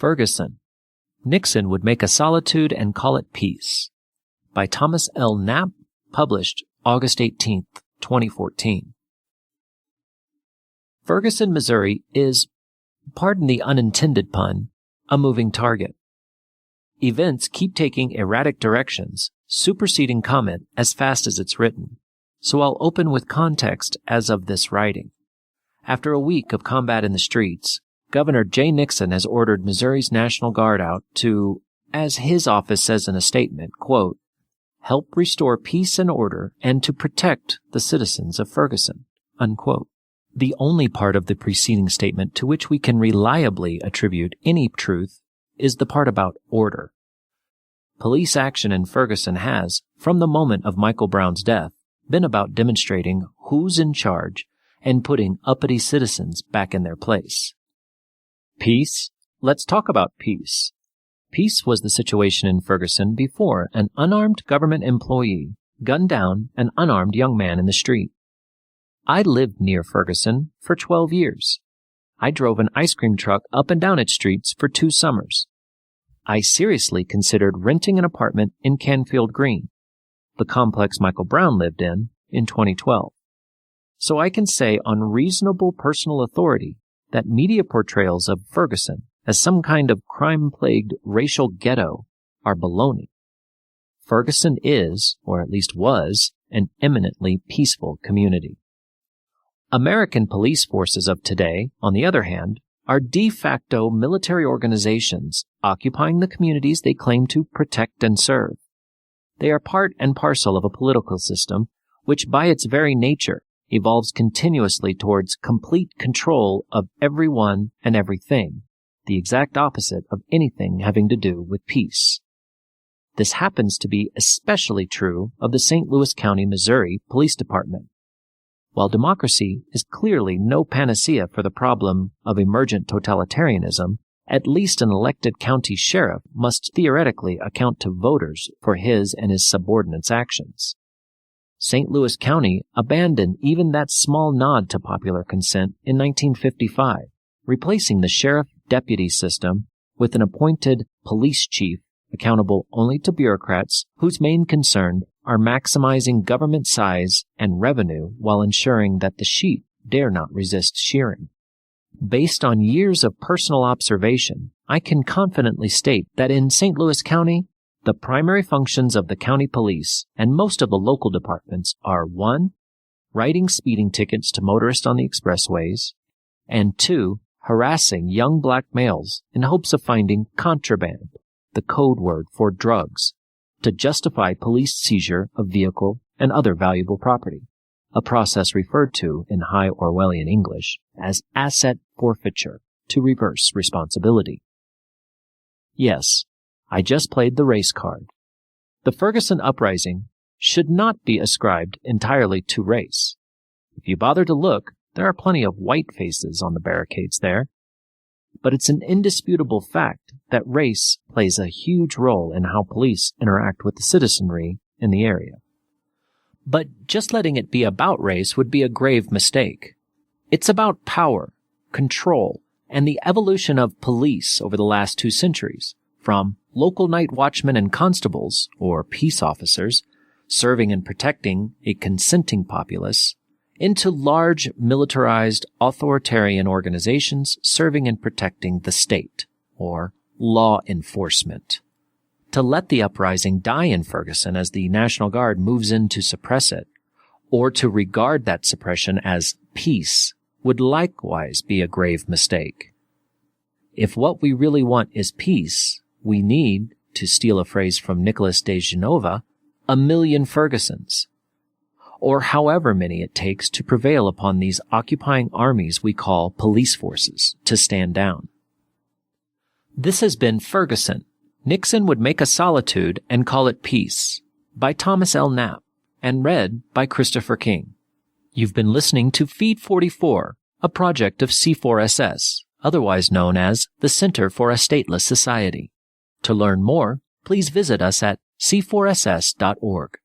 Ferguson. Nixon would make a solitude and call it peace. By Thomas L. Knapp, published August 18, 2014. Ferguson, Missouri is, pardon the unintended pun, a moving target. Events keep taking erratic directions, superseding comment as fast as it's written, so I'll open with context as of this writing. After a week of combat in the streets, Governor J. Nixon has ordered Missouri's National Guard out to, as his office says in a statement, quote, help restore peace and order and to protect the citizens of Ferguson, unquote. The only part of the preceding statement to which we can reliably attribute any truth is the part about order. Police action in Ferguson has, from the moment of Michael Brown's death, been about demonstrating who's in charge and putting uppity citizens back in their place. Peace? Let's talk about peace. Peace was the situation in Ferguson before an unarmed government employee gunned down an unarmed young man in the street. I lived near Ferguson for 12 years. I drove an ice cream truck up and down its streets for 2 summers. I seriously considered renting an apartment in Canfield Green, the complex Michael Brown lived in 2012. So I can say on reasonable personal authority that media portrayals of Ferguson as some kind of crime-plagued racial ghetto are baloney. Ferguson is, or at least was, an eminently peaceful community. American police forces of today, on the other hand, are de facto military organizations occupying the communities they claim to protect and serve. They are part and parcel of a political system which by its very nature evolves continuously towards complete control of everyone and everything, the exact opposite of anything having to do with peace. This happens to be especially true of the St. Louis County, Missouri Police Department. While democracy is clearly no panacea for the problem of emergent totalitarianism, at least an elected county sheriff must theoretically account to voters for his and his subordinates' actions. St. Louis County abandoned even that small nod to popular consent in 1955, replacing the sheriff-deputy system with an appointed police chief accountable only to bureaucrats whose main concern are maximizing government size and revenue while ensuring that the sheep dare not resist shearing. Based on years of personal observation, I can confidently state that in St. Louis County, the primary functions of the county police and most of the local departments are 1. Writing speeding tickets to motorists on the expressways, and 2. Harassing young black males in hopes of finding contraband, the code word for drugs, to justify police seizure of vehicle and other valuable property, a process referred to in high Orwellian English as asset forfeiture to reverse responsibility. Yes, I just played the race card. The Ferguson uprising should not be ascribed entirely to race. If you bother to look, there are plenty of white faces on the barricades there. But it's an indisputable fact that race plays a huge role in how police interact with the citizenry in the area. But just letting it be about race would be a grave mistake. It's about power, control, and the evolution of police over the last 2 centuries, from local night watchmen and constables, or peace officers, serving and protecting a consenting populace, into large, militarized, authoritarian organizations serving and protecting the state, or law enforcement. To let the uprising die in Ferguson as the National Guard moves in to suppress it, or to regard that suppression as peace, would likewise be a grave mistake. If what we really want is peace, we need, to steal a phrase from Nicholas de Genova, 1,000,000 Fergusons, or however many it takes to prevail upon these occupying armies we call police forces to stand down. This has been Ferguson. Nixon would make a solitude and call it peace, by Thomas L. Knapp, and read by Christopher King. You've been listening to Feed 44, a project of C4SS, otherwise known as the Center for a Stateless Society. To learn more, please visit us at c4ss.org.